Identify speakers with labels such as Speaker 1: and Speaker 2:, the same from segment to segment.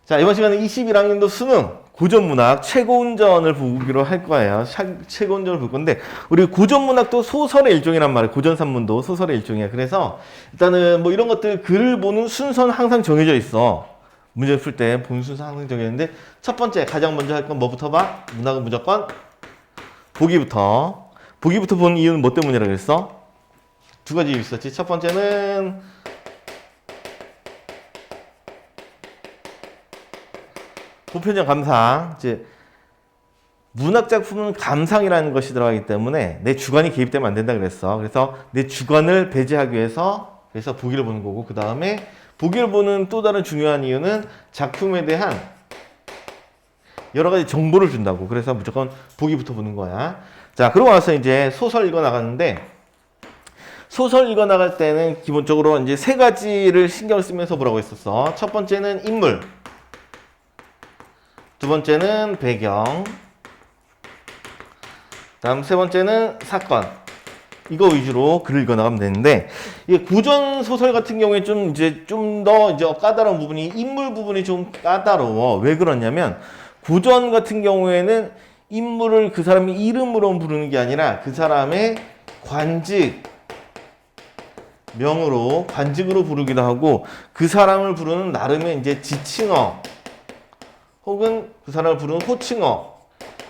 Speaker 1: 자, 이번 시간에 21학년도 수능 고전문학 최고운전을 보기로 할 거예요. 최고운전을 볼 건데, 우리 고전문학도 소설의 일종이란 말이에요. 고전산문도 소설의 일종이야. 그래서 일단은 뭐 이런 것들 글을 보는 순서는 항상 정해져 있어. 문제 풀 때 보는 순서 항상 정해져 있는데, 첫 번째 가장 먼저 할 건 뭐부터 봐? 문학은 무조건 보기부터. 보기부터 보는 이유는 뭐 때문이라고 그랬어? 두 가지 이유 있었지. 첫 번째는 보편적 감상. 이제 문학 작품은 감상이라는 것이 들어가기 때문에 내 주관이 개입되면 안 된다 그랬어. 그래서 내 주관을 배제하기 위해서 그래서 보기를 보는 거고, 그 다음에 보기를 보는 또 다른 중요한 이유는 작품에 대한 여러 가지 정보를 준다고. 그래서 무조건 보기부터 보는 거야. 자, 그러고 나서 이제 소설 읽어 나가는데, 소설 읽어 나갈 때는 기본적으로 이제 세 가지를 신경을 쓰면서 보라고 했었어. 첫 번째는 인물, 두 번째는 배경, 다음 세 번째는 사건. 이거 위주로 글을 읽어 나가면 되는데, 이 고전 소설 같은 경우에 좀 더 까다로운 부분이 인물 부분이 좀 까다로워. 왜 그러냐면 고전 같은 경우에는 인물을 그 사람의 이름으로 부르는 게 아니라 그 사람의 관직, 명으로 관직으로 부르기도 하고, 그 사람을 부르는 나름의 이제 지칭어 혹은 그 사람을 부르는 호칭어,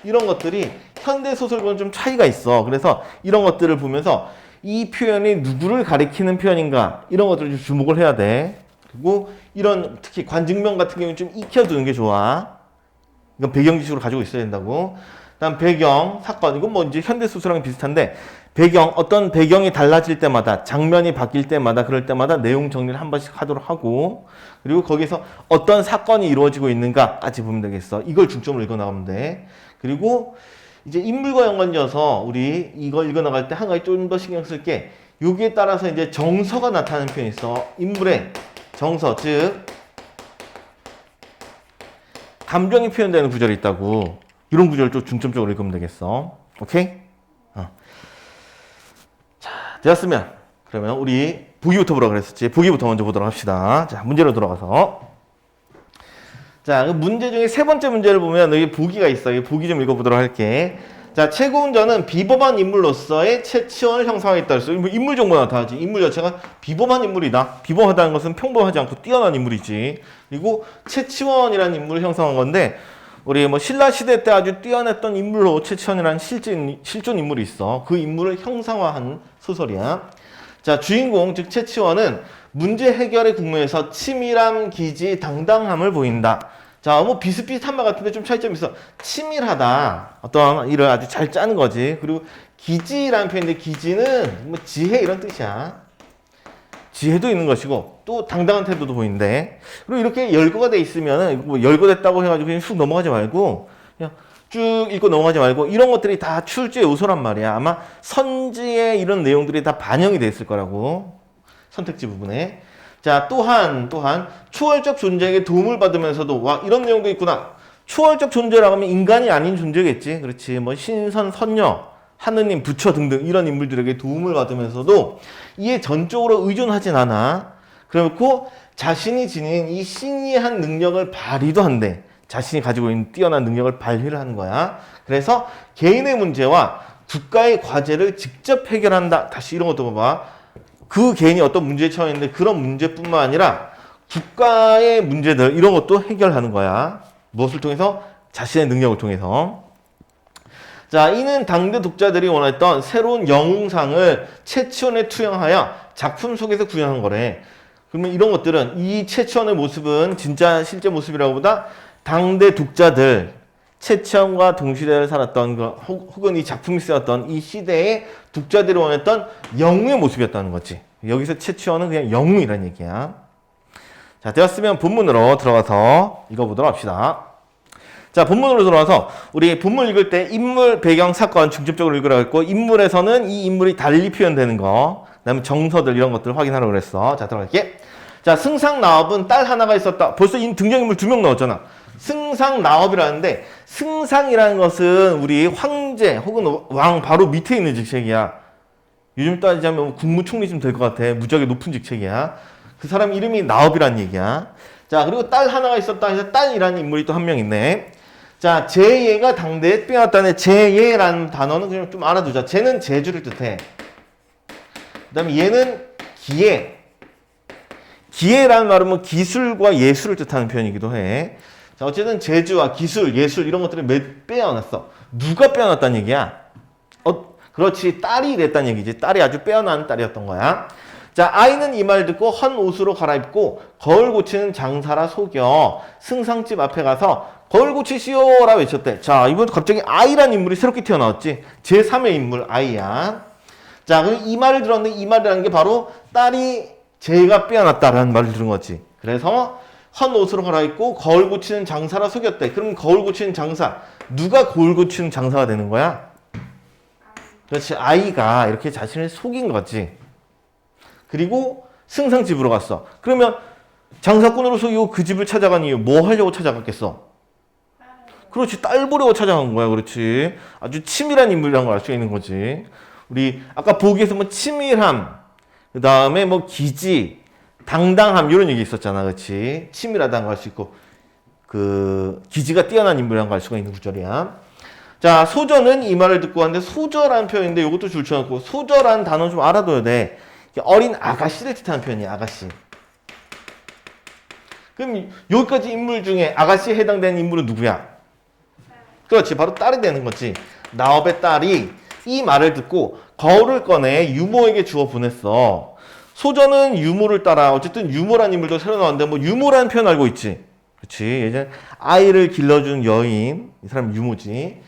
Speaker 1: 이런 것들이 현대 소설과는 좀 차이가 있어. 그래서 이런 것들을 보면서 이 표현이 누구를 가리키는 표현인가, 이런 것들을 좀 주목을 해야 돼. 그리고 이런 특히 관직명 같은 경우는 좀 익혀두는 게 좋아. 이건 배경 지식으로 가지고 있어야 된다고. 다음 배경, 사건. 이건 뭐 이제 현대 소설랑 비슷한데, 배경, 어떤 배경이 달라질 때마다, 장면이 바뀔 때마다, 그럴 때마다 내용 정리를 한 번씩 하도록 하고, 그리고 거기서 어떤 사건이 이루어지고 있는가까지 보면 되겠어. 이걸 중점으로 읽어 나가면 돼. 그리고 이제 인물과 연관지어서 우리 이걸 읽어 나갈 때 한 가지 좀 더 신경 쓸 게, 여기에 따라서 이제 정서가 나타나는 표현이 있어. 인물의 정서, 즉 감정이 표현되는 구절이 있다고. 이런 구절을 좀 중점적으로 읽으면 되겠어. 오케이? 자, 되었으면 그러면 우리 보기부터 보라 그랬었지. 보기부터 먼저 보도록 합시다. 자, 문제로 돌아가서. 자, 그 문제 중에 세 번째 문제를 보면 여기 보기가 있어. 이 보기 좀 읽어보도록 할게. 자, 최고운전은 비범한 인물로서의 채치원을 형성하겠다 했어. 인물 정보가 나타나지. 인물 자체가 비범한 인물이다. 비범하다는 것은 평범하지 않고 뛰어난 인물이지. 그리고 채치원이라는 인물을 형성한 건데, 우리 뭐 신라 시대 때 아주 뛰어났던 인물로 채치원이라는 실존 인물이 있어. 그 인물을 형상화한 소설이야. 자, 주인공 즉 채치원은 문제 해결의 국면에서 치밀함, 기지, 당당함을 보인다. 자, 뭐 비슷비슷한 말 같은데 좀 차이점이 있어. 치밀하다. 어떤 일을 아주 잘 짜는 거지. 그리고 기지라는 표현인데, 기지는 뭐 지혜 이런 뜻이야. 지혜도 있는 것이고, 또 당당한 태도도 보이는데, 그리고 이렇게 열거가 돼 있으면은 뭐 열거됐다고 해가지고 그냥 쑥 넘어가지 말고, 그냥 쭉 읽고 넘어가지 말고, 이런 것들이 다 출제의 요소란 말이야. 아마 선지에 이런 내용들이 다 반영이 돼 있을 거라고. 선택지 부분에. 자, 또한 초월적 존재에게 도움을 받으면서도, 와, 이런 내용도 있구나. 초월적 존재라고 하면 인간이 아닌 존재겠지. 그렇지. 뭐 신선, 선녀, 하느님, 부처 등등 이런 인물들에게 도움을 받으면서도 이에 전적으로 의존하진 않아. 그렇고 자신이 지닌 이 신이한 능력을 발휘도 한대. 자신이 가지고 있는 뛰어난 능력을 발휘를 하는 거야. 그래서 개인의 문제와 국가의 과제를 직접 해결한다. 다시 이런 것도 봐봐. 그 개인이 어떤 문제에 처해 있는데 그런 문제뿐만 아니라 국가의 문제들 이런 것도 해결하는 거야. 무엇을 통해서? 자신의 능력을 통해서. 자, 이는 당대 독자들이 원했던 새로운 영웅상을 채치원에 투영하여 작품 속에서 구현한 거래. 그러면 이런 것들은, 이 채치원의 모습은 진짜 실제 모습이라고 보다 당대 독자들, 채치원과 동시대를 살았던 혹은 이 작품이 쓰였던 이 시대의 독자들이 원했던 영웅의 모습이었다는 거지. 여기서 채치원은 그냥 영웅이라는 얘기야. 자, 되었으면 본문으로 들어가서 읽어보도록 합시다. 자, 본문으로 들어와서 우리 본문 읽을 때 인물, 배경, 사건 중점적으로 읽으라고 했고, 인물에서는 이 인물이 달리 표현되는 거, 그 다음에 정서들 이런 것들을 확인하라고 그랬어. 자, 들어갈게. 자, 승상나업은 딸 하나가 있었다. 벌써 등장인물 2명 나왔잖아. 승상나업이라는데, 승상이라는 것은 우리 황제 혹은 왕 바로 밑에 있는 직책이야. 요즘 따지자면 국무총리쯤 될 것 같아. 무지하게 높은 직책이야. 그 사람 이름이 나업이라는 얘기야. 자, 그리고 딸 하나가 있었다 해서 딸이라는 인물이 또 한 명 있네. 자, 제예가 당대에 빼앗다네. 제예라는 단어는 그냥 좀 알아두자. 제는 제주를 뜻해. 그 다음에 얘는 기예. 기예라는 말은 뭐 기술과 예술을 뜻하는 표현이기도 해. 자, 어쨌든 제주와 기술, 예술 이런 것들을 빼어났어. 누가 빼어났다는 얘기야? 그렇지. 딸이 이랬다는 얘기지. 딸이 아주 빼어난 딸이었던 거야. 자, 아이는 이 말 듣고 헌 옷으로 갈아입고 거울 고치는 장사라 속여 승상집 앞에 가서 거울 고치시오라 외쳤대. 자, 이번 갑자기 아이란 인물이 새롭게 튀어나왔지. 제3의 인물 아이야. 자, 그럼 이 말을 들었는데 이 말이라는 게 바로 딸이 제가 빼어났다라는 말을 들은 거지. 그래서 헌 옷으로 갈아입고 거울 고치는 장사라 속였대. 그럼 거울 고치는 장사. 누가 거울 고치는 장사가 되는 거야? 그렇지. 아이가 이렇게 자신을 속인 거지. 그리고 승상집으로 갔어. 그러면 장사꾼으로 속이고 그 집을 찾아간 이유 뭐 하려고 찾아갔겠어? 그렇지. 딸 보려고 찾아간 거야. 그렇지. 아주 치밀한 인물이라는 걸 알 수 있는 거지. 우리 아까 보기에서 뭐 치밀함, 그 다음에 뭐 기지, 당당함 이런 얘기 있었잖아. 그렇지. 치밀하다는 걸 알 수 있고 그 기지가 뛰어난 인물이라는 걸 알 수가 있는 구절이야. 자, 소저는 이 말을 듣고 왔는데 소저라는 표현인데 이것도 줄쳐놓고 소저라는 단어 좀 알아둬야 돼. 어린 아가씨를 뜻하는 표현이야. 아가씨. 그럼 여기까지 인물 중에 아가씨에 해당되는 인물은 누구야? 그렇지. 바로 딸이 되는 거지. 나업의 딸이 이 말을 듣고 거울을 꺼내 유모에게 주어 보냈어. 소저는 유모를 따라 어쨌든 유모란 인물도 새로 나왔는데 뭐 유모라는 표현 알고 있지? 그렇지. 예전에 아이를 길러준 여인. 이 사람 유모지.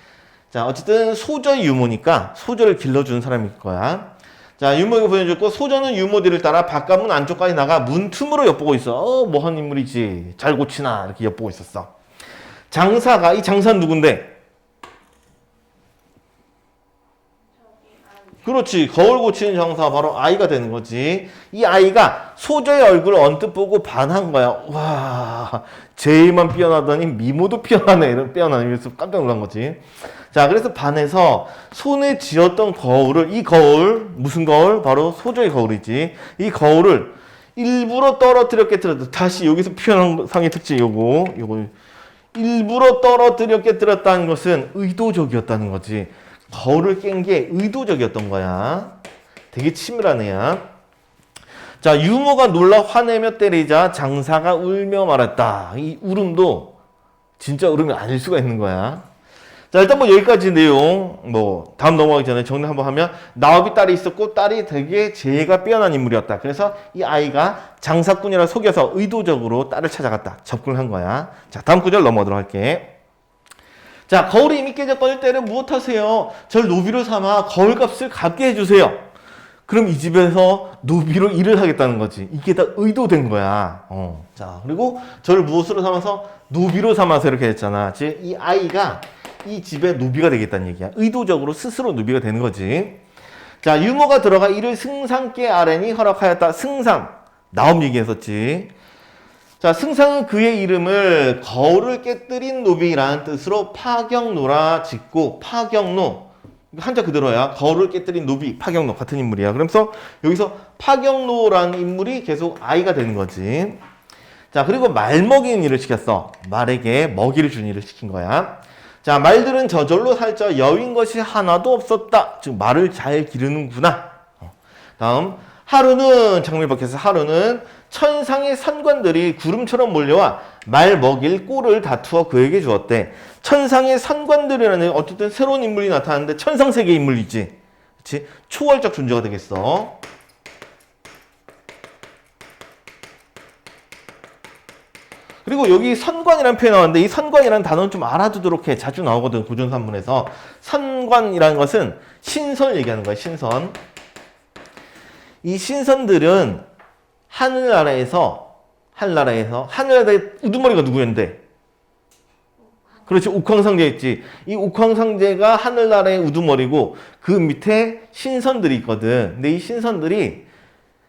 Speaker 1: 자, 어쨌든 소저의 유모니까 소저를 길러주는 사람일 거야. 자, 유모에게 보내줬고 소저는 유모들을 따라 바깥문 안쪽까지 나가 문 틈으로 엿보고 있어. 뭐한 인물이지? 잘 고치나? 이렇게 엿보고 있었어. 장사가 이 장사는 누군데? 그렇지. 거울 고치는 장사가 바로 아이가 되는 거지. 이 아이가 소저의 얼굴을 언뜻 보고 반한 거야. 와, 제일만 피어나더니 미모도 피어나네. 이런 피어나면서 깜짝 놀란 거지. 자, 그래서 반해서 손에 쥐었던 거울을, 이 거울, 무슨 거울? 바로 소저의 거울이지. 이 거울을 일부러 떨어뜨려 깨뜨렸다. 다시 여기서 표현한 상의 특징 요거. 일부러 떨어뜨려 깨뜨렸다는 것은 의도적이었다는 거지. 거울을 깬 게 의도적이었던 거야. 되게 치밀한 애야. 자, 유모가 놀라 화내며 때리자 장사가 울며 말했다. 이 울음도 진짜 울음이 아닐 수가 있는 거야. 자, 일단 뭐 여기까지 내용, 뭐 다음 넘어가기 전에 정리 한번 하면 나업이 딸이 있었고 딸이 되게 재해가 빼어난 인물이었다. 그래서 이 아이가 장사꾼이라 속여서 의도적으로 딸을 찾아갔다. 접근을 한 거야. 자, 다음 구절 넘어가도록 할게. 자, 거울이 이미 깨졌거늘 때를 무엇하세요? 절 노비로 삼아 거울값을 갚게 해주세요. 그럼 이 집에서 노비로 일을 하겠다는 거지. 이게 다 의도된 거야. 자, 그리고 저를 무엇으로 삼아서 노비로 삼아서 이렇게 했잖아. 즉, 이 아이가 이 집의 노비가 되겠다는 얘기야. 의도적으로 스스로 노비가 되는 거지. 자, 유모가 들어가 이를 승상께 아뢰니 허락하였다. 승상. 나옴 얘기했었지. 자, 승상은 그의 이름을 거울을 깨뜨린 노비라는 뜻으로 파경노라 짓고 파경노. 한자 그대로야. 거울을 깨뜨린 노비, 파경노 같은 인물이야. 그러면서 여기서 파경노라는 인물이 계속 아이가 되는 거지. 자, 그리고 말 먹이는 일을 시켰어. 말에게 먹이를 준 일을 시킨 거야. 자, 말들은 저절로 살쪄 여윈 것이 하나도 없었다. 즉 말을 잘 기르는구나. 다음 하루는 장미를 벗겨서 하루는 천상의 선관들이 구름처럼 몰려와 말 먹일 꼴을 다투어 그에게 주었대. 천상의 선관들이라는 어쨌든 새로운 인물이 나타났는데 천상세계 인물이지. 그렇지? 초월적 존재가 되겠어. 그리고 여기 선관이라는 표현이 나왔는데 이 선관이라는 단어는 좀 알아두도록 해. 자주 나오거든. 고전산문에서. 선관이라는 것은 신선을 얘기하는 거야. 신선. 이 신선들은 하늘나라에서 하늘나라에 우두머리가 누구였는데? 그렇지. 옥황상제 있지. 이 옥황상제가 하늘나라의 우두머리고 그 밑에 신선들이 있거든. 근데 이 신선들이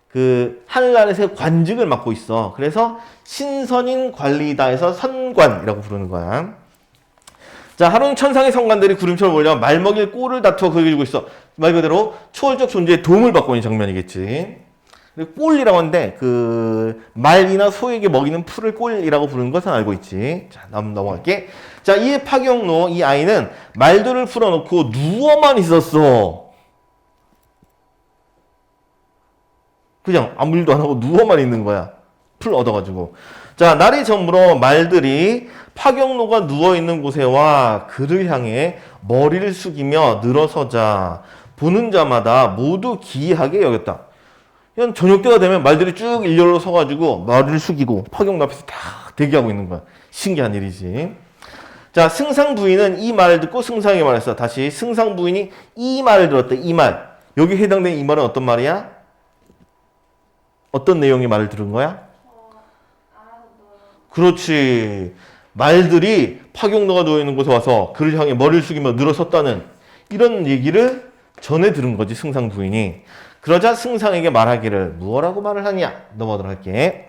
Speaker 1: 그 하늘나라에서 관직을 맡고 있어. 그래서 신선인 관리다 해서 선관이라고 부르는 거야. 자, 하루는 천상의 선관들이 구름처럼 몰려 말 먹일 꼴을 다투어 그에게 주고 있어. 말 그대로 초월적 존재의 도움을 받고 있는 장면이겠지. 그리고 꼴이라고 하는데 그 말이나 소에게 먹이는 풀을 꼴이라고 부르는 것은 알고 있지. 자, 넘어갈게. 자, 이 파경로 이 아이는 말들을 풀어놓고 누워만 있었어. 그냥 아무 일도 안 하고 누워만 있는 거야. 풀 얻어가지고. 자, 날이 저물어 말들이 파경로가 누워있는 곳에 와 그를 향해 머리를 숙이며 늘어서자 보는 자마다 모두 기이하게 여겼다. 그냥 저녁 때가 되면 말들이 쭉 일렬로 서가지고 머리를 숙이고 파경로 앞에서 다 대기하고 있는 거야. 신기한 일이지. 자, 승상 부인은 이 말을 듣고 승상에게 말했어. 다시 승상 부인이 이 말을 들었대. 이 말. 여기 해당되는 이 말은 어떤 말이야? 어떤 내용의 말을 들은 거야? 그렇지. 말들이 파경로가 누워있는 곳에 와서 그를 향해 머리를 숙이며 늘어섰다는 이런 얘기를 전해 들은 거지, 승상 부인이. 그러자 승상에게 말하기를 무엇라고 말을 하냐? 넘어가도록 할게.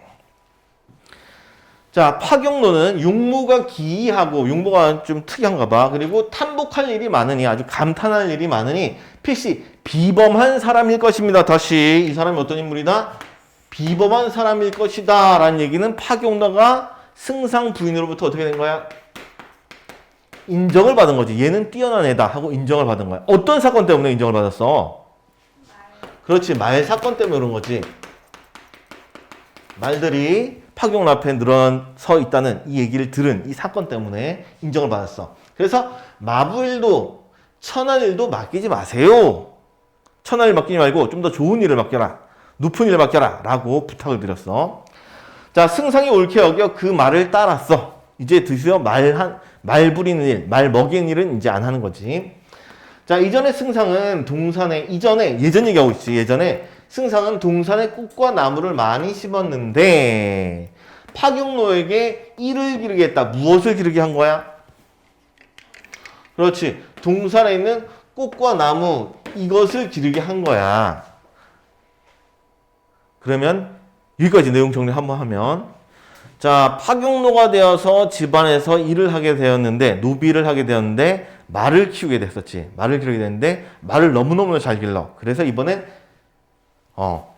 Speaker 1: 자, 파경로는 용모가 기이하고 용모가 좀 특이한가 봐. 그리고 탐복할 일이 많으니 아주 감탄할 일이 많으니 필시 비범한 사람일 것입니다. 다시 이 사람이 어떤 인물이다? 비범한 사람일 것이다 라는 얘기는 파경로가 승상 부인으로부터 어떻게 된 거야? 인정을 받은 거지. 얘는 뛰어난 애다 하고 인정을 받은 거야. 어떤 사건 때문에 인정을 받았어? 그렇지. 말 사건 때문에 그런 거지. 말들이 파경로 앞에 늘어서 있다는 이 얘기를 들은 이 사건 때문에 인정을 받았어. 그래서 마부일도 천한 일도 맡기지 마세요. 천한 일 맡기지 말고 좀 더 좋은 일을 맡겨라. 높은 일을 맡겨라 라고 부탁을 드렸어. 자, 승상이 옳게 여겨 그 말을 따랐어. 이제 드디어 말 부리는 일, 말 먹이는 일은 이제 안 하는 거지. 자, 이전에 승상은 예전 얘기하고 있지. 예전에 승상은 동산에 꽃과 나무를 많이 심었는데 파경로에게 일을 기르게 했다. 무엇을 기르게 한 거야? 그렇지. 동산에 있는 꽃과 나무 이것을 기르게 한 거야. 그러면 여기까지 내용 정리 한번 하면, 자, 파경로가 되어서 집안에서 일을 하게 되었는데, 노비를 하게 되었는데 말을 키우게 됐었지. 말을 기르게 됐는데 말을 너무너무 잘 길러. 그래서 이번엔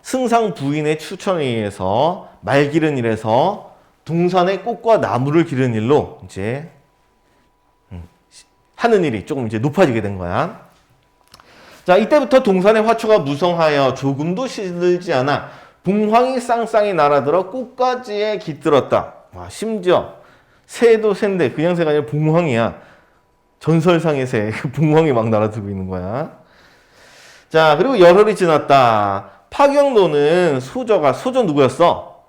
Speaker 1: 승상 부인의 추천에 의해서 말 기른 일에서 동산의 꽃과 나무를 기르는 일로 이제 하는 일이 조금 이제 높아지게 된 거야. 자, 이때부터 동산의 화초가 무성하여 조금도 시들지 않아 봉황이 쌍쌍이 날아들어 꽃가지에 깃들었다. 와, 심지어 새도 새인데 그냥 새가 아니라 봉황이야. 전설상의 새, 봉황이 막 날아들고 있는 거야. 자, 그리고 열흘이 지났다. 파경로는 소저 누구였어?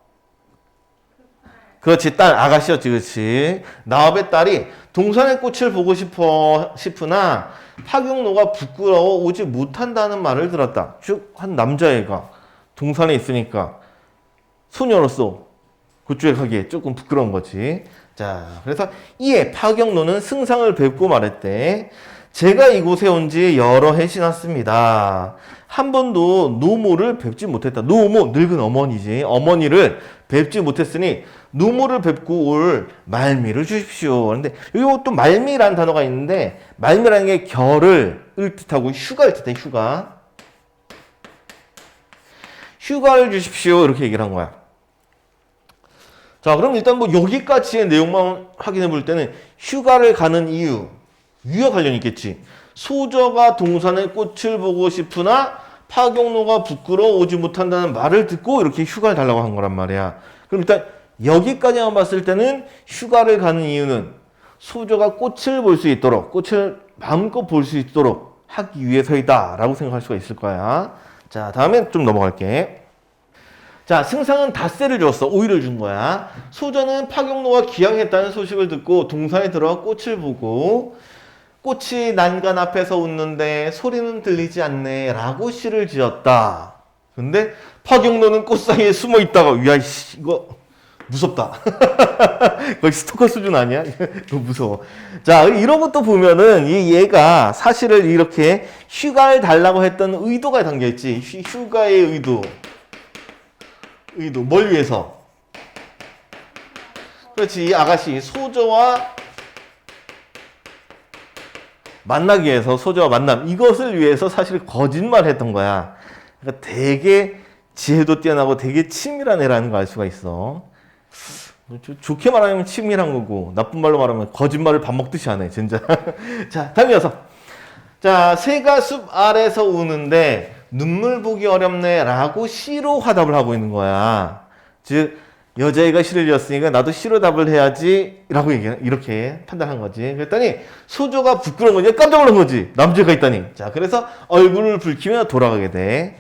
Speaker 1: 그렇지, 딸 아가씨였지, 그렇지. 나업의 딸이 동산의 꽃을 보고 싶으나 파경로가 부끄러워 오지 못한다는 말을 들었다. 즉, 한 남자애가 동산에 있으니까 소녀로서 그쪽에 가기에 조금 부끄러운 거지. 자, 그래서 이에 파경로는 승상을 뵙고 말했대. 제가 이곳에 온 지 여러 해 지났습니다. 한 번도 노모를 뵙지 못했다. 노모, 늙은 어머니지. 어머니를 뵙지 못했으니 노모를 뵙고 올 말미를 주십시오. 그런데 여기 또 말미라는 단어가 있는데 말미라는 게 겨를을 뜻하고 휴가를 뜻해. 휴가를 주십시오. 이렇게 얘기를 한 거야. 자, 그럼 일단 뭐 여기까지의 내용만 확인해 볼 때는 휴가를 가는 이유와 관련이 있겠지. 소저가 동산의 꽃을 보고 싶으나 파경로가 부끄러워 오지 못한다는 말을 듣고 이렇게 휴가를 달라고 한 거란 말이야. 그럼 일단 여기까지만 봤을 때는 휴가를 가는 이유는 소저가 꽃을 볼 수 있도록, 꽃을 마음껏 볼 수 있도록 하기 위해서이다 라고 생각할 수가 있을 거야. 자, 다음에 좀 넘어갈게. 자, 승상은 닷새를 주었어. 오이를 준 거야. 소저는 파경로가 기양했다는 소식을 듣고 동산에 들어가 꽃을 보고 꽃이 난간 앞에서 웃는데 소리는 들리지 않네 라고 시를 지었다. 근데 파경로는 꽃 사이에 숨어 있다가 야, 이거 무섭다. 거의 스토커 수준 아니야? 너무 무서워. 자, 이런 것도 보면은 얘가 사실을 이렇게 휴가를 달라고 했던 의도가 담겨있지. 휴가의 의도. 뭘 위해서? 그렇지. 이 아가씨 소저와 만나기 위해서, 소저와 만남 이것을 위해서 사실 거짓말을 했던 거야. 그러니까 되게 지혜도 뛰어나고 되게 치밀한 애라는 걸 알 수가 있어. 좋게 말하면 치밀한 거고 나쁜 말로 말하면 거짓말을 밥 먹듯이 하네 진짜. 자, 다음 이어서. 자, 새가 숲 아래서 우는데 눈물 보기 어렵네 라고 시로 화답을 하고 있는 거야. 즉 여자애가 시를 지었으니까 나도 시로 답을 해야지 라고 이렇게 판단한 거지. 그랬더니 소조가 부끄러운 거지. 깜짝 놀란 거지. 남자가 있다니. 자, 그래서 얼굴을 붉히며 돌아가게 돼.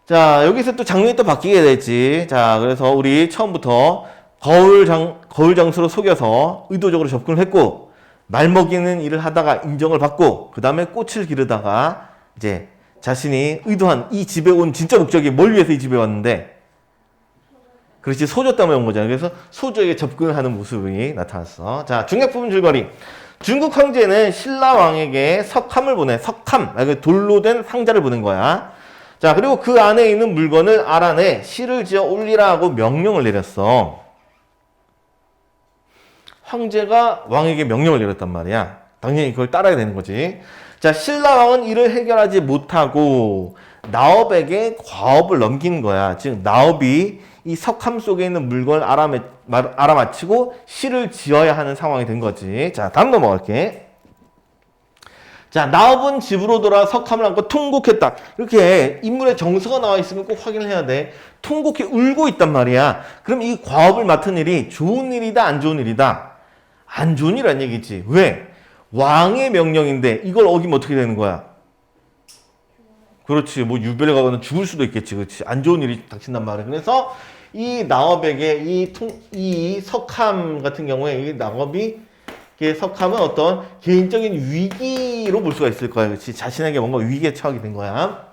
Speaker 1: 자, 여기서 또 장면이 또 바뀌게 되지. 자, 그래서 우리 처음부터 거울 장수로 속여서 의도적으로 접근을 했고, 말 먹이는 일을 하다가 인정을 받고, 그 다음에 꽃을 기르다가, 이제 자신이 의도한 이 집에 온 진짜 목적이 뭘 위해서 이 집에 왔는데, 그렇지, 소조 때문에 온 거잖아. 그래서 소조에게 접근을 하는 모습이 나타났어. 자, 중약 부분 줄거리. 중국 황제는 신라 왕에게 석함을 보내, 석함, 돌로 된 상자를 보낸 거야. 자, 그리고 그 안에 있는 물건을 알아내 시를 지어 올리라고 명령을 내렸어. 황제가 왕에게 명령을 내렸단 말이야. 당연히 그걸 따라야 되는 거지. 자, 신라 왕은 이를 해결하지 못하고 나업에게 과업을 넘긴 거야. 즉 나업이 이 석함 속에 있는 물건을 알아맞히고 시를 지어야 하는 상황이 된 거지. 자, 다음 넘어갈게. 자, 나업은 집으로 돌아 석함을 안고 통곡했다. 이렇게 인물의 정서가 나와 있으면 꼭 확인을 해야 돼. 통곡해 울고 있단 말이야. 그럼 이 과업을 맡은 일이 좋은 일이다, 안 좋은 일이다? 안 좋은 일이란 얘기지. 왜? 왕의 명령인데 이걸 어기면 어떻게 되는 거야? 그렇지. 뭐 유배를 가거나 죽을 수도 있겠지. 그렇지. 안 좋은 일이 닥친단 말이야. 그래서 이 나업에게 이 석함 같은 경우에 이 나업이 석함은 어떤 개인적인 위기로 볼 수가 있을 거야. 그렇지? 자신에게 뭔가 위기에 처하게 된 거야.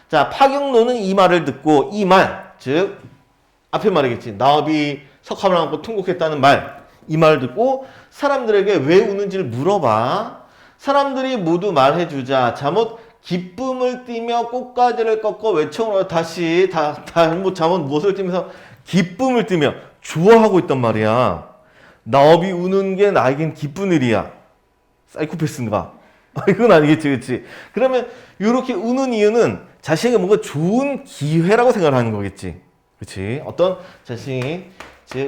Speaker 1: 자, 파경노는 이 말을 듣고 이 말, 즉 앞에 말이겠지. 나업이 석함을 안고 통곡했다는 말, 이 말을 듣고 사람들에게 왜 우는지를 물어봐. 사람들이 모두 말해주자. 잠옷 기쁨을 띠며 꽃가지를 꺾어 외청으로 다시 잠옷 무엇을 띠면서 기쁨을 띠며 좋아하고 있단 말이야. 나업이 우는 게 나에겐 기쁜 일이야. 사이코패스인가? 이건 아니겠지, 그치? 그러면 이렇게 우는 이유는 자신에게 뭔가 좋은 기회라고 생각하는 거겠지. 그치? 어떤 자신이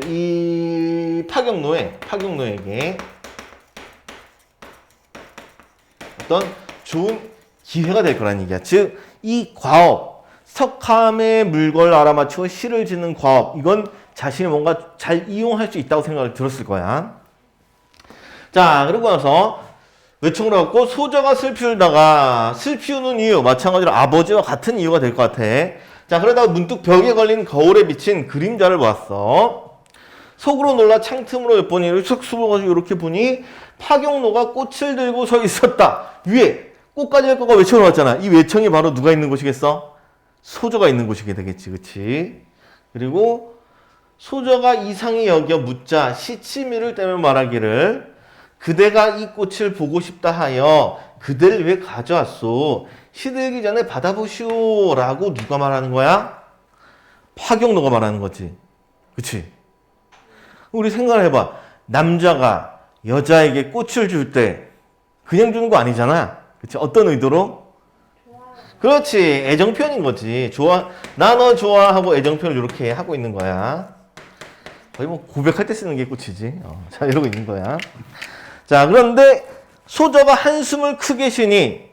Speaker 1: 이 파경노에게 어떤 좋은 기회가 될 거라는 얘기야. 즉, 이 과업, 석함의 물건을 알아맞히고 시를 짓는 과업, 이건 자신이 뭔가 잘 이용할 수 있다고 생각을 들었을 거야. 자, 그리고 나서 외청을 갖고 소저가 슬피 울다가 슬피 우는 이유, 마찬가지로 아버지와 같은 이유가 될 것 같아. 자, 그러다가 문득 벽에 걸린 거울에 비친 그림자를 보았어. 속으로 놀라 창틈으로 엿보니 이렇게 보니 파경노가 꽃을 들고 서 있었다. 위에 꽃까지 할 거가 외청을 왔잖아. 이 외청이 바로 누가 있는 곳이겠어? 소저가 있는 곳이게 되겠지, 그치? 그리고 소저가 이상히 여겨 묻자 시치미를 떼며 말하기를 그대가 이 꽃을 보고 싶다 하여 그대를 왜 가져왔소? 시들기 전에 받아보시오 라고 누가 말하는 거야? 파경노가 말하는 거지. 그치? 우리 생각을 해봐. 남자가 여자에게 꽃을 줄 때 그냥 주는 거 아니잖아. 그치? 어떤 의도로? 그렇지. 애정 표현인 거지. 나 너 좋아하고 애정 표현을 이렇게 하고 있는 거야. 거의 뭐 고백할 때 쓰는 게 꽃이지. 자, 이러고 있는 거야. 자, 그런데 소저가 한숨을 크게 쉬니,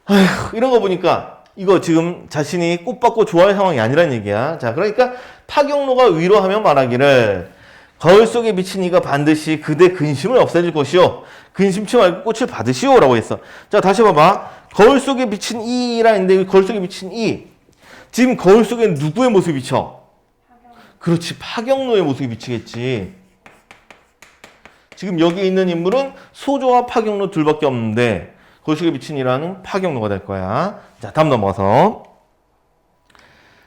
Speaker 1: 아휴, 이런 거 보니까 이거 지금 자신이 꽃 받고 좋아할 상황이 아니란 얘기야. 자, 그러니까 파경노가 위로하며 말하기를 거울 속에 비친 이가 반드시 그대 근심을 없애줄 것이요. 근심치 말고 꽃을 받으시오. 라고 했어. 자, 다시 봐봐. 거울 속에 비친 이라 했는데 거울 속에 비친 이. 지금 거울 속에 누구의 모습이 비쳐? 그렇지. 파경노의 모습이 비치겠지. 지금 여기 있는 인물은 소조와 파경노 둘밖에 없는데 거울 속에 비친 이라는 파경노가 될 거야. 자, 다음 넘어가서.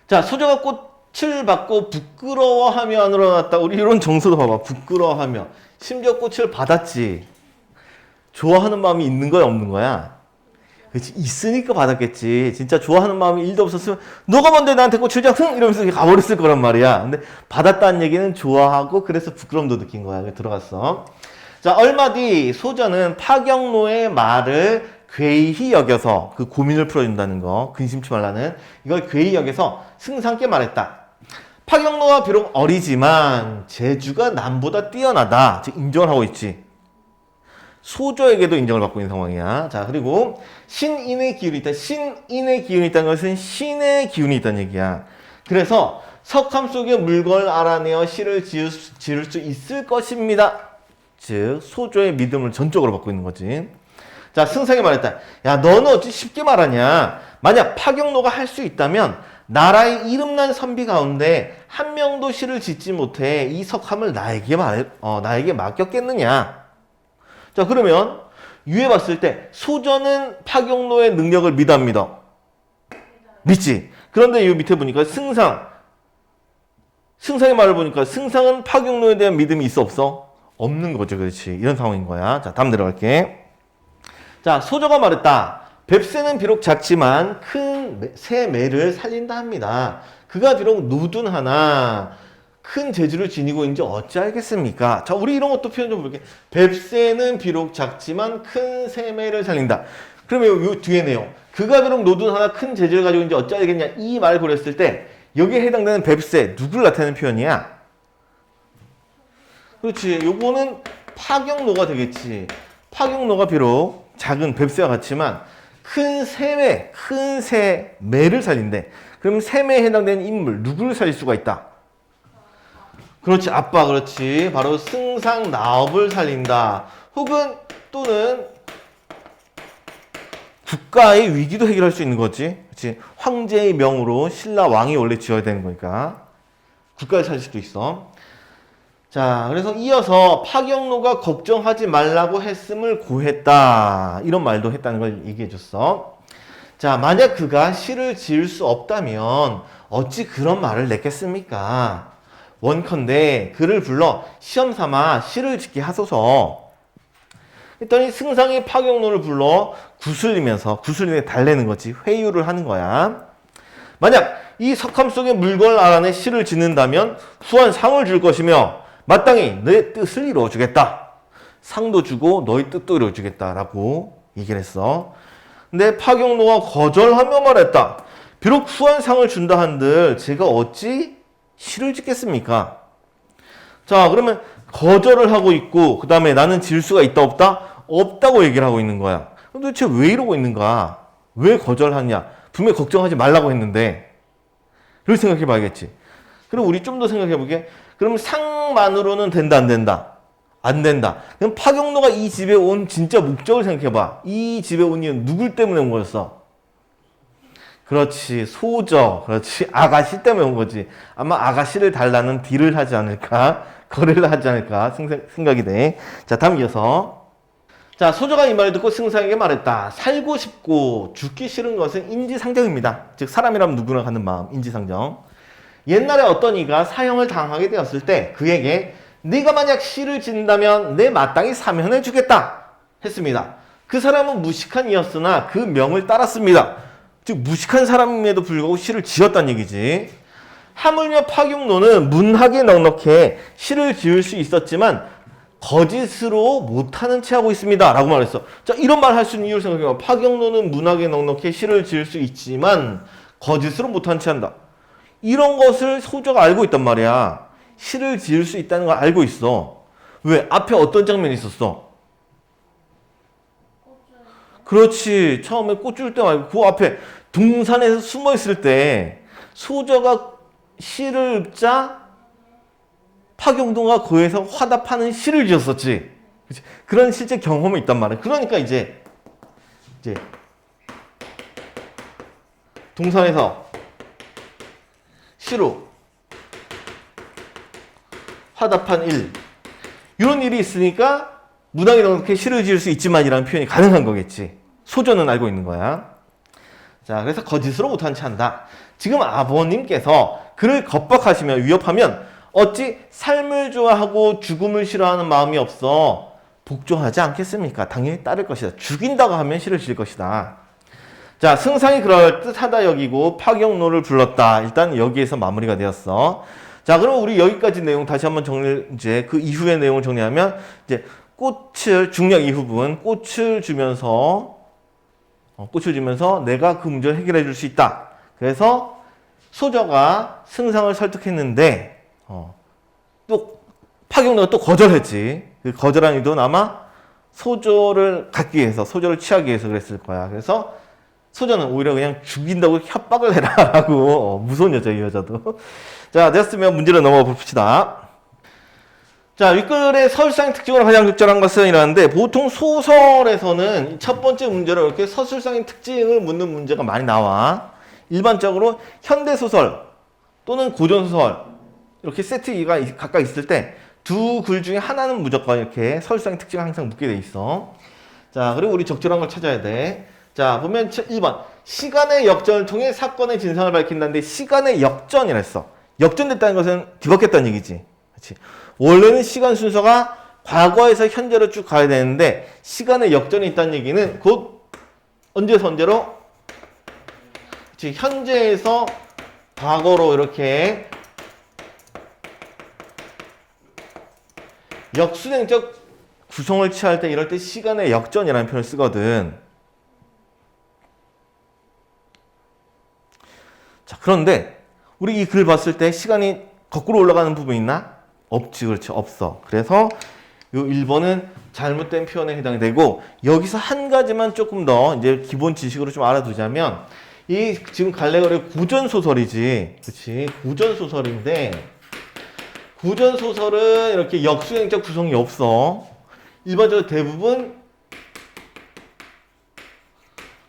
Speaker 1: 자, 소조가 꽃을 받고 부끄러워하며 안으로 나왔다. 우리 이런 정서도 봐봐. 부끄러워하며. 심지어 꽃을 받았지. 좋아하는 마음이 있는 거야, 없는 거야? 그렇지. 있으니까 받았겠지. 진짜 좋아하는 마음이 1도 없었으면 너가 뭔데 나한테 꽃을 줘? 흥! 이러면서 가버렸을 거란 말이야. 근데 받았다는 얘기는 좋아하고 그래서 부끄러움도 느낀 거야. 들어갔어. 자, 얼마 뒤 소저는 파경노의 말을 괴히 여겨서 그 고민을 풀어준다는 거, 근심치 말라는 이걸 괴히 여겨서 승상께 말했다. 파경노가 비록 어리지만 재주가 남보다 뛰어나다. 즉 인정을 하고 있지. 소저에게도 인정을 받고 있는 상황이야. 자, 그리고 신인의 기운이 있다. 신인의 기운이 있다는 것은 신의 기운이 있다는 얘기야. 그래서 석함 속의 물건을 알아내어 시를 지을 수 있을 것입니다. 즉 소조의 믿음을 전적으로 받고 있는 거지. 자, 승상이 말했다. 야, 너는 어찌 쉽게 말하냐. 만약 파경노가 할 수 있다면 나라의 이름난 선비 가운데 한 명도 시를 짓지 못해 이 석함을 나에게 맡겼겠느냐. 자, 그러면 유에 봤을 때 소저는 파경노의 능력을 믿어 안 믿어? 믿지. 그런데 이 밑에 보니까 승상의 말을 보니까 승상은 파경노에 대한 믿음이 있어 없어? 없는 거죠. 그렇지. 이런 상황인 거야. 자, 다음 내려갈게. 자, 소저가 말했다. 뱁새는 비록 작지만 큰 새 매를 살린다 합니다. 그가 비록 노둔하나 큰 재주를 지니고 있는지 어찌 알겠습니까? 자, 우리 이런 것도 표현 좀 볼게. 뱁새는 비록 작지만 큰 새 매를 살린다. 그러면 요 뒤에 내용. 그가 비록 노둔하나 큰 재주를 가지고 있는지 어찌 알겠냐. 이 말을 고렸을 때 여기에 해당되는 뱁새 누구를 나타내는 표현이야? 그렇지. 요거는 파경노가 되겠지. 파경노가 비록 작은 뱁새와 같지만 큰 새매를 살린대. 그럼 새매에 해당되는 인물 누구를 살릴 수가 있다? 그렇지. 아빠. 그렇지. 바로 승상나업을 살린다. 혹은 또는 국가의 위기도 해결할 수 있는 거지. 그렇지. 황제의 명으로 신라 왕이 원래 지어야 되는 거니까 국가를 살릴 수도 있어. 자, 그래서 이어서 파경노가 걱정하지 말라고 했음을 고했다. 이런 말도 했다는 걸 얘기해 줬어. 자, 만약 그가 시를 지을 수 없다면 어찌 그런 말을 냈겠습니까? 원컨대 그를 불러 시험 삼아 시를 짓게 하소서. 했더니 승상이 파경노를 불러 구슬리며 달래는 거지. 회유를 하는 거야. 만약 이 석함 속의 물건을 알아내 시를 짓는다면 후한 상을 줄 것이며 마땅히 너의 뜻을 이루어주겠다. 상도 주고 너의 뜻도 이루어주겠다라고 얘기를 했어. 근데 파경노가 거절하며 말했다. 비록 후한 상을 준다 한들 제가 어찌 시를 짓겠습니까? 자, 그러면 거절을 하고 있고 그 다음에 나는 질 수가 있다 없다? 없다고 얘기를 하고 있는 거야. 그럼 도대체 왜 이러고 있는가? 왜 거절하냐? 분명히 걱정하지 말라고 했는데. 그렇게 생각해 봐야겠지. 그럼 우리 좀 더 생각해 보게. 그럼 상만으로는 된다 안 된다? 안 된다. 그럼 파경노가 이 집에 온 진짜 목적을 생각해 봐. 이 집에 온 이유는 누굴 때문에 온 거였어? 그렇지. 소저. 그렇지. 아가씨 때문에 온 거지. 아마 아가씨를 달라는 딜을 하지 않을까? 거래를 하지 않을까? 생각이 돼. 자, 다음 이어서. 자, 소저가 이 말을 듣고 승상에게 말했다. 살고 싶고 죽기 싫은 것은 인지상정입니다. 즉 사람이라면 누구나 갖는 마음, 인지상정. 옛날에 어떤 이가 사형을 당하게 되었을 때 그에게 네가 만약 시를 짓는다면 내 마땅히 사면해 주겠다 했습니다. 그 사람은 무식한 이였으나 그 명을 따랐습니다. 즉 무식한 사람임에도 불구하고 시를 지었다는 얘기지. 하물며 파경노는 문학에 넉넉해 시를 지을 수 있었지만 거짓으로 못하는 채 하고 있습니다 라고 말했어. 자, 이런 말 할 수 있는 이유를 생각해봐. 파경노는 문학에 넉넉해 시를 지을 수 있지만 거짓으로 못하는 채 한다. 이런 것을 소저가 알고 있단 말이야. 시를 지을 수 있다는 걸 알고 있어. 왜? 앞에 어떤 장면이 있었어? 그렇지. 처음에 꽃줄 때 말고 그 앞에 동산에서 숨어 있을 때 소저가 시를 읊자 파경노가 거기에서 화답하는 시를 지었었지. 그치? 그런 실제 경험이 있단 말이야. 그러니까 이제 동산에서 시로 화답한 일, 이런 일이 있으니까 문학에 넉넉해 시를 지을 수 있지만이라는 표현이 가능한 거겠지. 소저는 알고 있는 거야. 자, 그래서 거짓으로 못한 채 한다. 지금 아버님께서 그를 겁박하시며 위협하면 어찌 삶을 좋아하고 죽음을 싫어하는 마음이 없어 복종하지 않겠습니까? 당연히 따를 것이다. 죽인다고 하면 시를 지을 것이다. 자, 승상이 그럴듯하다 여기고 파경노를 불렀다. 일단 여기에서 마무리가 되었어. 자, 그럼 우리 여기까지 내용 다시 한번 이제 그 이후의 내용을 정리하면 이제 중략 이후분 꽃을 주면서 꽃을 주면서 내가 그 문제를 해결해 줄 수 있다. 그래서 소저가 승상을 설득했는데 또 파경노가 또 거절했지. 그 거절한 의도는 아마 소저를 갖기 위해서, 소저를 취하기 위해서 그랬을 거야. 그래서 소저는 오히려 그냥 죽인다고 협박을 해라라고. 무서운 여자, 이 여자도. 자, 됐으면 문제를 넘어가 봅시다. 자, 윗글의 서술상의 특징으로 가장 적절한 것은 이러는데, 보통 소설에서는 첫 번째 문제로 이렇게 서술상의 특징을 묻는 문제가 많이 나와. 일반적으로 현대소설 또는 고전소설 이렇게 세트가 각각 있을 때 두 글 중에 하나는 무조건 이렇게 서술상의 특징을 항상 묻게 돼 있어. 자, 그리고 우리 적절한 걸 찾아야 돼. 자, 보면 1번. 시간의 역전을 통해 사건의 진상을 밝힌다는데, 시간의 역전이라 했어. 역전됐다는 것은 뒤바뀌었다는 얘기지. 그렇지. 원래는 시간 순서가 과거에서 현재로 쭉 가야 되는데, 시간의 역전이 있다는 얘기는 곧 언제서 언제로? 그렇지. 현재에서 과거로 이렇게 역순행적 구성을 취할 때, 이럴 때 시간의 역전이라는 표현을 쓰거든. 자, 그런데 우리 이 글 봤을 때 시간이 거꾸로 올라가는 부분이 있나? 없지. 그렇지. 없어. 그래서 이 1번은 잘못된 표현에 해당이 되고, 여기서 한 가지만 조금 더 이제 기본 지식으로 좀 알아두자면, 이 지금 갈래거리 고전소설이지. 그렇지. 고전소설인데, 고전소설은 이렇게 역수행적 구성이 없어. 일반적으로 대부분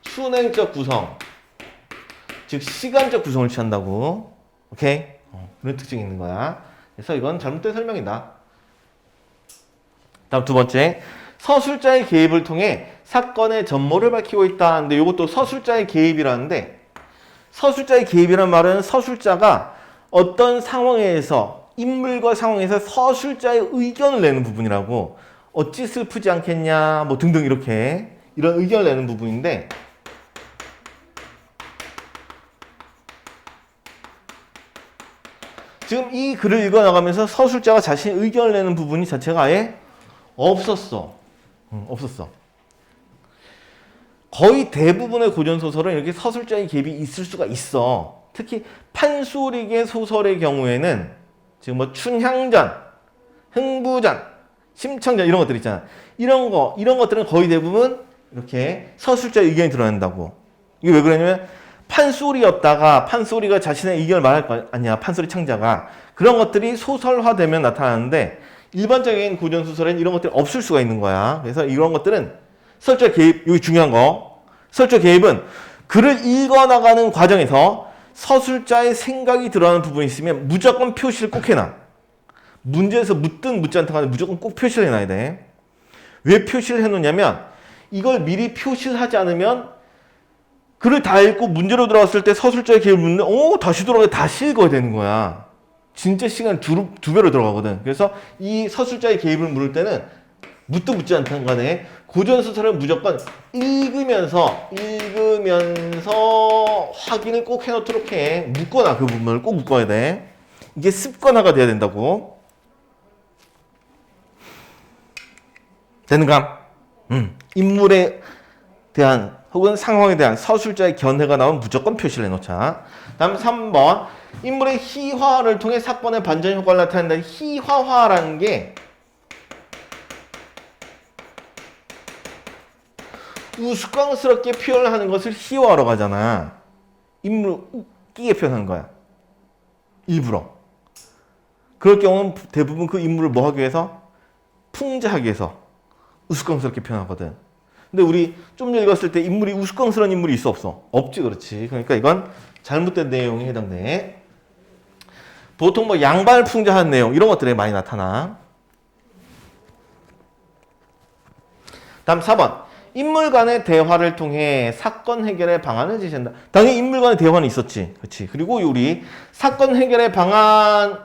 Speaker 1: 순행적 구성, 즉 시간적 구성을 취한다고. 오케이? 그런 특징이 있는 거야. 그래서 이건 잘못된 설명이다. 다음 두 번째, 서술자의 개입을 통해 사건의 전모를 밝히고 있다. 근데 이것도 서술자의 개입이라는데, 서술자의 개입이란 말은 서술자가 어떤 상황에서, 인물과 상황에서 서술자의 의견을 내는 부분이라고. 어찌 슬프지 않겠냐 뭐 등등 이렇게 이런 의견을 내는 부분인데, 지금 이 글을 읽어나가면서 서술자가 자신의 의견을 내는 부분이 자체가 아예 없었어. 없었어. 거의 대부분의 고전소설은 이렇게 서술자의 개입이 있을 수가 있어. 특히 판소리계 소설의 경우에는 지금 뭐 춘향전, 흥부전, 심청전 이런 것들 있잖아. 이런 것들은 거의 대부분 이렇게 서술자의 의견이 드러난다고. 이게 왜 그러냐면, 판소리였다가 판소리가 자신의 의견을 말할 거 아니야. 판소리 창자가. 그런 것들이 소설화되면 나타나는데, 일반적인 고전소설에는 이런 것들이 없을 수가 있는 거야. 그래서 이런 것들은 서술자 개입, 여기 중요한 거. 서술자 개입은 글을 읽어나가는 과정에서 서술자의 생각이 드러나는 부분이 있으면 무조건 표시를 꼭 해놔. 문제에서 묻든 묻지 않든 간에 무조건 꼭 표시를 해놔야 돼. 왜 표시를 해놓냐면, 이걸 미리 표시를 하지 않으면 글을 다 읽고 문제로 들어왔을 때 서술자의 개입을 묻는데, 다시 돌아가서 다시 읽어야 되는 거야. 진짜 시간 두 배로 들어가거든. 그래서 이 서술자의 개입을 물을 때는 묻든 묻지 않든 간에 고전소설은 무조건 읽으면서 확인을 꼭 해놓도록 해. 묶거나 그 부분을 꼭 묶어야 돼. 이게 습관화가 돼야 된다고. 되는가? 인물에 대한 혹은 상황에 대한 서술자의 견해가 나오면 무조건 표시를 해놓자. 다음 3번. 인물의 희화를 통해 사건의 반전 효과를 나타낸다. 희화화라는 게 우스꽝스럽게 표현을 하는 것을 희화화라고 하잖아. 인물을 웃기게 표현하는 거야. 일부러. 그럴 경우는 대부분 그 인물을 뭐 하기 위해서? 풍자하기 위해서 우스꽝스럽게 표현하거든. 근데 우리 좀 전에 읽었을 때 인물이 우스꽝스러운 인물이 있어 없어? 없지. 그렇지. 그러니까 이건 잘못된 내용에 해당돼. 보통 뭐 양반을 풍자한 내용 이런 것들에 많이 나타나. 다음 4번. 인물 간의 대화를 통해 사건 해결의 방안을 제시한다. 당연히 인물 간의 대화는 있었지. 그렇지. 그리고 우리 사건 해결의 방안을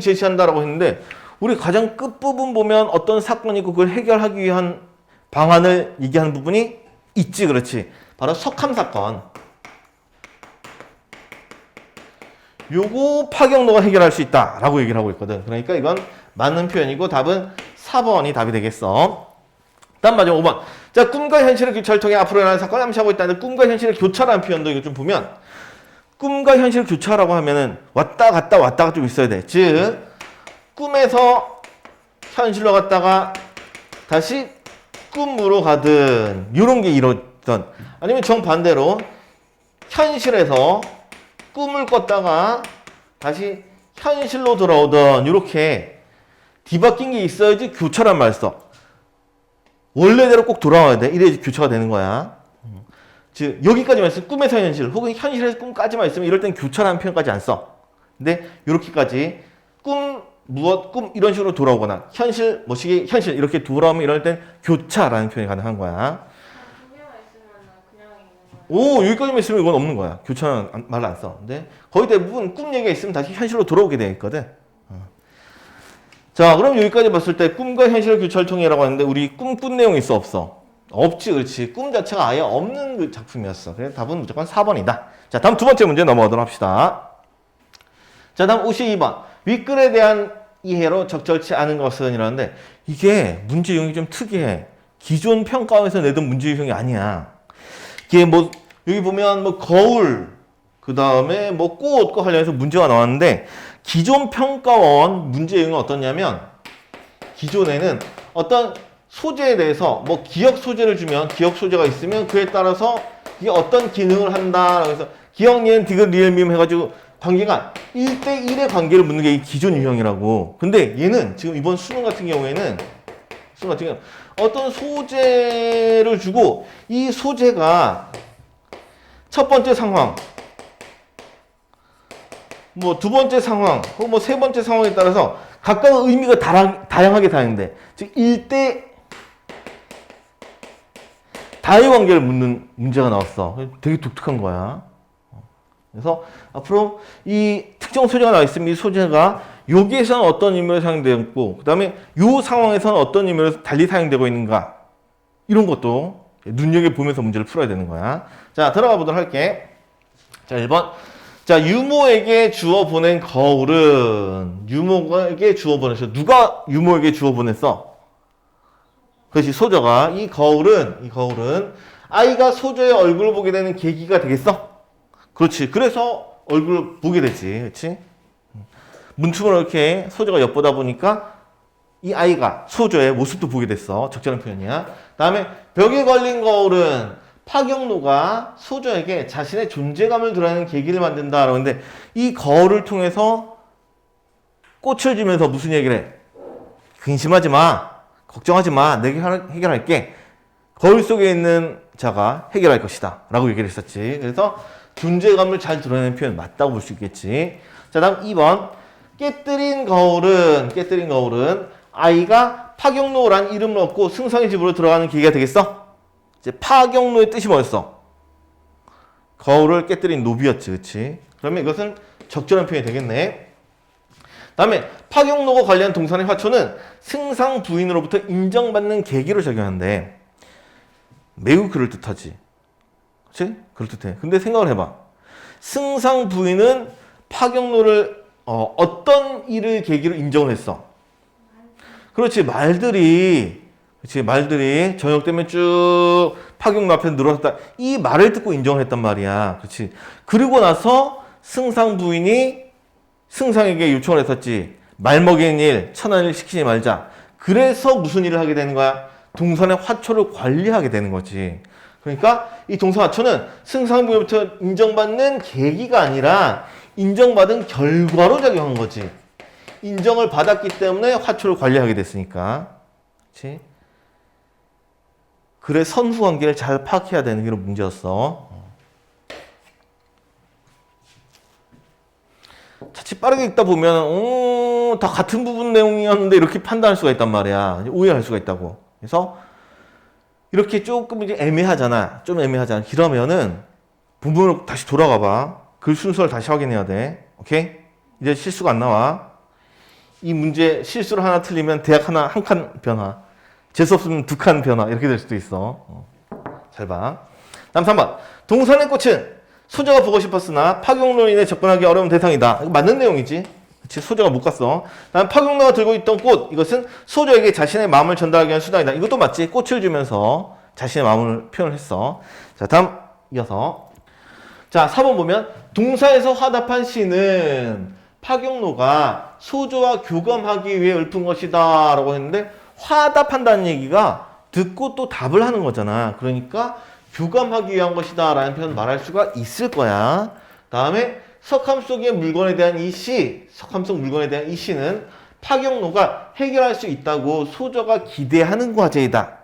Speaker 1: 제시한다라고 했는데, 우리 가장 끝부분 보면 어떤 사건이 있고 그걸 해결하기 위한 방안을 얘기하는 부분이 있지. 그렇지. 바로 석함 사건. 요거 파경노가 해결할 수 있다라고 얘기를 하고 있거든. 그러니까 이건 맞는 표현이고 답은 4번이 답이 되겠어. 다음 마지막 5번. 자, 꿈과 현실의 교차를 통해 앞으로 일어나는 사건을 암시하고 있다는 꿈과 현실의 교차라는 표현도 이거 좀 보면 꿈과 현실 교차라고 하면은 왔다 갔다 좀 있어야 돼. 즉 꿈에서 현실로 갔다가 다시 꿈으로 가든 이런 게 이렇던 아니면 정반대로 현실에서 꿈을 꿨다가 다시 현실로 돌아오던 이렇게 뒤바뀐 게 있어야지 교차란 말 써. 원래대로 꼭 돌아와야 돼. 이래야지 교차가 되는 거야. 즉 여기까지만 있으면 꿈에서 현실 혹은 현실에서 꿈까지만 있으면 이럴 땐 교차라는 표현까지 안 써. 근데 이렇게까지 꿈 무엇 꿈 이런 식으로 돌아오거나 현실 뭐시기 현실 이렇게 돌아오면 이럴 땐 교차라는 표현이 가능한 거야. 오 여기까지만 있으면 이건 없는 거야. 교차는 말을 안 써. 근데 거의 대부분 꿈 얘기가 있으면 다시 현실로 돌아오게 되어 있거든. 자 그럼 여기까지 봤을 때 꿈과 현실의 교차를 통해라고 하는데 우리 꿈 꾼 내용이 있어 없어? 없지 그렇지. 꿈 자체가 아예 없는 그 작품이었어. 그래서 답은 무조건 4번이다. 자 다음 두 번째 문제 넘어가도록 합시다. 자 다음 52번 윗글에 대한 이해로 적절치 않은 것은 이러는데 이게 문제 유형이 좀 특이해. 기존 평가원에서 내던 문제 유형이 아니야. 이게 뭐 여기 보면 뭐 거울 그 다음에 뭐 꽃과 관련해서 문제가 나왔는데 기존 평가원 문제 유형은 어떻냐면 기존에는 어떤 소재에 대해서 뭐 기억 소재를 주면 기억 소재가 있으면 그에 따라서 이게 어떤 기능을 한다. 그래서 기억, 예언, 디귿, 리을, 미음 해가지고 관계가 1대1의 관계를 묻는 게 이 기존 유형이라고. 근데 얘는 지금 이번 수능 같은 경우에는 어떤 소재를 주고 이 소재가 첫 번째 상황, 뭐 두 번째 상황, 혹은 뭐 세 번째 상황에 따라서 각각 의미가 다양하게 다른데 즉 1대 다의 관계를 묻는 문제가 나왔어. 되게 독특한 거야. 그래서 앞으로 이 특정 소재가 나와 있으면 이 소재가 여기에서는 어떤 의미로 사용되고 그 다음에 이 상황에서는 어떤 의미로 달리 사용되고 있는가 이런 것도 눈여겨보면서 문제를 풀어야 되는 거야. 자 들어가 보도록 할게. 자 1번 자 유모에게 주어 보낸 거울은 유모에게 주어 보냈어. 누가 유모에게 주어 보냈어? 그렇지 소저가. 이 거울은 아이가 소저의 얼굴을 보게 되는 계기가 되겠어? 그렇지. 그래서 얼굴을 보게 되지. 그렇지? 문틈으로 이렇게 소저가 엿보다 보니까 이 아이가 소저의 모습도 보게 됐어. 적절한 표현이야. 다음에 벽에 걸린 거울은 파경로가 소저에게 자신의 존재감을 드러내는 계기를 만든다. 그런데 이 거울을 통해서 꽃을 주면서 무슨 얘기를 해? 근심하지 마. 걱정하지 마. 내가 해결할게. 거울 속에 있는 자가 해결할 것이다. 라고 얘기를 했었지. 그래서 존재감을 잘 드러내는 표현 맞다고 볼 수 있겠지. 자, 다음 2번. 깨뜨린 거울은 아이가 파경로란 이름을 얻고 승상의 집으로 들어가는 계기가 되겠어? 이제 파경로의 뜻이 뭐였어? 거울을 깨뜨린 노비였지. 그치? 그러면 이것은 적절한 표현이 되겠네. 다음에 파경로가 관련 동사의 화초는 승상 부인으로부터 인정받는 계기로 작용한대. 매우 그럴듯하지. 그치? 그럴듯해. 근데 생각을 해봐. 승상 부인은 파경로를 어떤 일을 계기로 인정을 했어? 그렇지. 말들이 저녁 되면 쭉 파경로 앞에 늘어섰다. 이 말을 듣고 인정을 했단 말이야. 그렇지. 그리고 나서 승상 부인이 승상에게 요청을 했었지. 말 먹이는 일, 천한 일 시키지 말자. 그래서 무슨 일을 하게 되는 거야? 동산의 화초를 관리하게 되는 거지. 그러니까 이 동산 화초는 승상 부인부터 인정받는 계기가 아니라 인정받은 결과로 작용한 거지. 인정을 받았기 때문에 화초를 관리하게 됐으니까. 그렇지? 그래 선후 관계를 잘 파악해야 되는 게 문제였어. 자칫 빠르게 읽다 보면 다 같은 부분 내용이었는데 이렇게 판단할 수가 있단 말이야. 오해할 수가 있다고. 그래서 이렇게 조금 이제 애매하잖아. 좀 애매하잖아. 그러면은 본문으로 다시 돌아가 봐. 글 순서를 다시 확인해야 돼. 오케이? 이제 실수가 안 나와. 이 문제 실수를 하나 틀리면 대학 하나 한 칸 변화. 재수 없으면 두 칸 변화. 이렇게 될 수도 있어. 잘 봐. 다음 3번. 동산의 꽃은 소저가 보고 싶었으나 파경로 인해 접근하기 어려운 대상이다. 이거 맞는 내용이지. 그치? 소저가 못 갔어. 다음 파격로가 들고 있던 꽃. 이것은 소저에게 자신의 마음을 전달하기 위한 수단이다. 이것도 맞지? 꽃을 주면서 자신의 마음을 표현했어. 자, 다음 이어서. 자, 4번 보면 동사에서 화답한 시는 파격로가 소저와 교감하기 위해 읊은 것이다 라고 했는데 화답한다는 얘기가 듣고 또 답을 하는 거잖아. 그러니까 교감하기 위한 것이다 라는 표현 말할 수가 있을 거야. 다음에 석함 속의 물건에 대한 이 시, 석함 속 물건에 대한 이 시는 파격로가 해결할 수 있다고 소저가 기대하는 과제이다.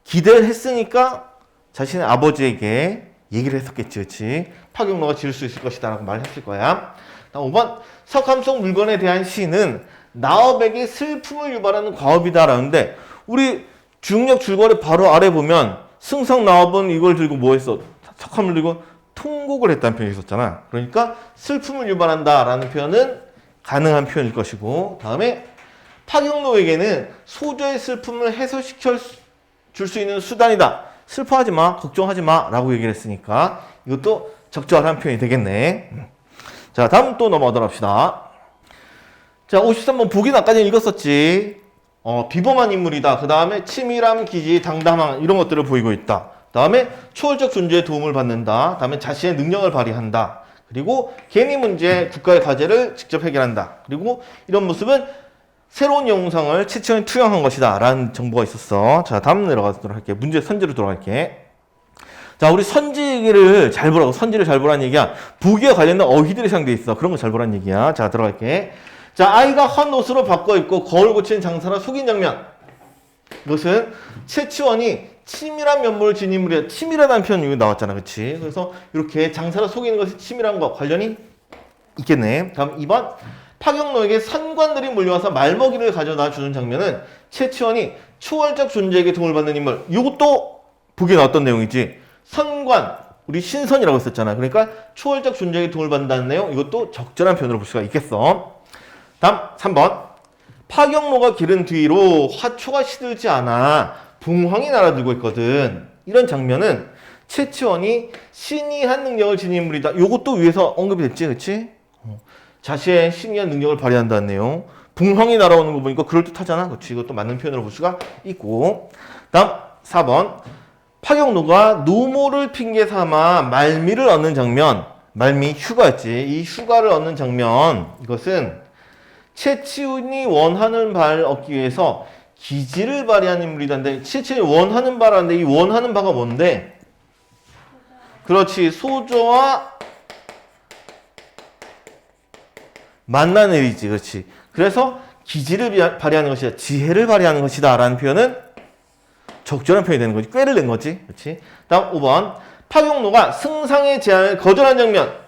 Speaker 1: 기대를 했으니까 자신의 아버지에게 얘기를 했었겠지, 그치? 파격로가 지을 수 있을 것이다 라고 말했을 거야. 다음 5번, 석함 속 물건에 대한 시는 나업에게 슬픔을 유발하는 과업이다 라는데 우리 중력 줄거리 바로 아래 보면 승성 나업은 이걸 들고 뭐 했어? 석함을 들고 통곡을 했다는 표현이 있었잖아. 그러니까 슬픔을 유발한다 라는 표현은 가능한 표현일 것이고 다음에 파격로에게는 소저의 슬픔을 해소시켜 줄 수 있는 수단이다. 슬퍼하지 마, 걱정하지 마 라고 얘기를 했으니까 이것도 적절한 표현이 되겠네. 자, 다음 또 넘어가도록 합시다. 자, 53번 보기는 아까 전에 읽었었지. 비범한 인물이다. 그 다음에 치밀함, 기지, 당당함 이런 것들을 보이고 있다. 다음에 초월적 존재의 도움을 받는다. 다음에 자신의 능력을 발휘한다. 그리고 개인의 문제, 국가의 과제를 직접 해결한다. 그리고 이런 모습은 새로운 영상을 최초에 투영한 것이다 라는 정보가 있었어. 자, 다음 내려가도록 할게. 문제 선지로 돌아갈게. 자, 우리 선지를 잘 보라고. 선지를 잘 보라는 얘기야. 부기에 관련된 어휘들이 사용돼 있어. 그런 거 잘 보라는 얘기야. 자, 들어갈게. 자, 아이가 헌 옷으로 바꿔 입고 거울 고치는 장사라 속인 장면. 이것은 최치원이 치밀한 면모를 지닌 인물이야. 치밀하다는 표현이 여기 나왔잖아. 그치? 그래서 이렇게 장사라 속이는 것이 치밀한 것 관련이 있겠네. 다음 2번. 파격로에게 선관들이 몰려와서 말먹이를 가져다 주는 장면은 최치원이 초월적 존재에게 도움을 받는 인물. 이것도 보기에 나왔던 내용이지. 선관, 우리 신선이라고 했었잖아. 그러니까 초월적 존재에게 도움을 받는다는 내용. 이것도 적절한 표현으로 볼 수가 있겠어. 다음 3번. 파격로가 기른 뒤로 화초가 시들지 않아 봉황이 날아들고 있거든. 이런 장면은 최치원이 신이한 능력을 지닌 인물이다. 이것도 위에서 언급이 됐지, 그치? 자신의 신이한 능력을 발휘한다는 내용. 붕황이 날아오는 거 보니까 그럴듯하잖아. 그치? 이것도 맞는 표현으로 볼 수가 있고. 다음 4번. 파격로가 노모를 핑계 삼아 말미를 얻는 장면. 말미 휴가였지. 이 휴가를 얻는 장면. 이것은 최치훈이 원하는 바를 얻기 위해서 기지를 발휘하는 인물이던데 최치훈이 원하는 바라는데 이 원하는 바가 뭔데? 그렇지. 소저와 만나는 일이지. 그렇지. 그래서 기지를 발휘하는 것이다. 지혜를 발휘하는 것이다. 라는 표현은 적절한 표현이 되는 거지. 꾀를 낸 거지. 그렇지. 다음 5번. 파격로가 승상의 제안을 거절한 장면.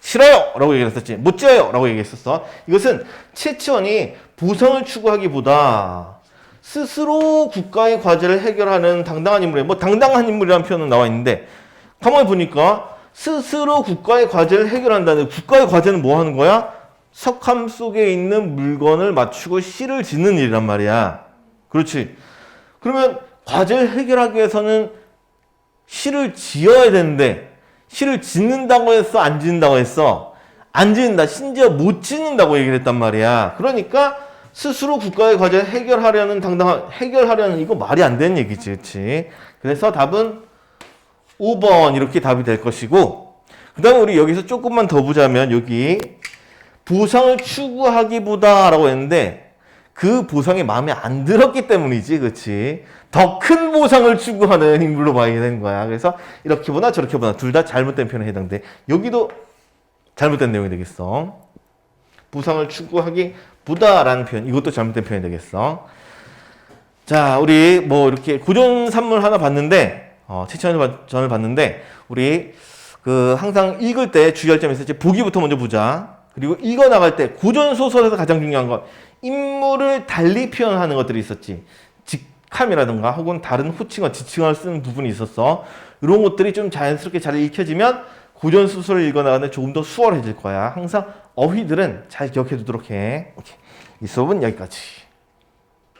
Speaker 1: 싫어요! 라고 얘기했었지. 못 지어요! 라고 얘기했었어. 이것은 최치원이 보상을 추구하기보다 스스로 국가의 과제를 해결하는 당당한 인물이에요. 뭐 당당한 인물이라는 표현은 나와 있는데 가만히 보니까 스스로 국가의 과제를 해결한다는 국가의 과제는 뭐 하는 거야? 석함 속에 있는 물건을 맞추고 실을 짓는 일이란 말이야. 그렇지. 그러면 과제를 해결하기 위해서는 실을 지어야 되는데 실을 짓는다고 했어? 안 짓는다고 했어? 안 짓는다. 심지어 못 짓는다고 얘기를 했단 말이야. 그러니까 스스로 국가의 과제를 해결하려는 이거 말이 안 되는 얘기지. 그렇지? 그래서 답은 5번 이렇게 답이 될 것이고 그 다음에 우리 여기서 조금만 더 보자면 여기 보상을 추구하기보다 라고 했는데 그 보상이 마음에 안 들었기 때문이지. 그렇지? 더 큰 보상을 추구하는 인물로 봐야 되는 거야. 그래서 이렇게 보나 저렇게 보나 둘 다 잘못된 표현에 해당돼. 여기도 잘못된 내용이 되겠어. 보상을 추구하기보다 라는 표현. 이것도 잘못된 표현이 되겠어. 자, 우리 뭐 이렇게 고전 산물 하나 봤는데 최치원전을 봤는데 우리 항상 읽을 때 주의할 점이 있었지. 보기부터 먼저 보자. 그리고 읽어 나갈 때 고전 소설에서 가장 중요한 건 인물을 달리 표현하는 것들이 있었지. 직함이라든가 혹은 다른 호칭어, 지칭어를 쓰는 부분이 있었어. 이런 것들이 좀 자연스럽게 잘 읽혀지면 고전 소설을 읽어 나가는데 조금 더 수월해질 거야. 항상 어휘들은 잘 기억해 두도록 해. 오케이. 이 수업은 여기까지.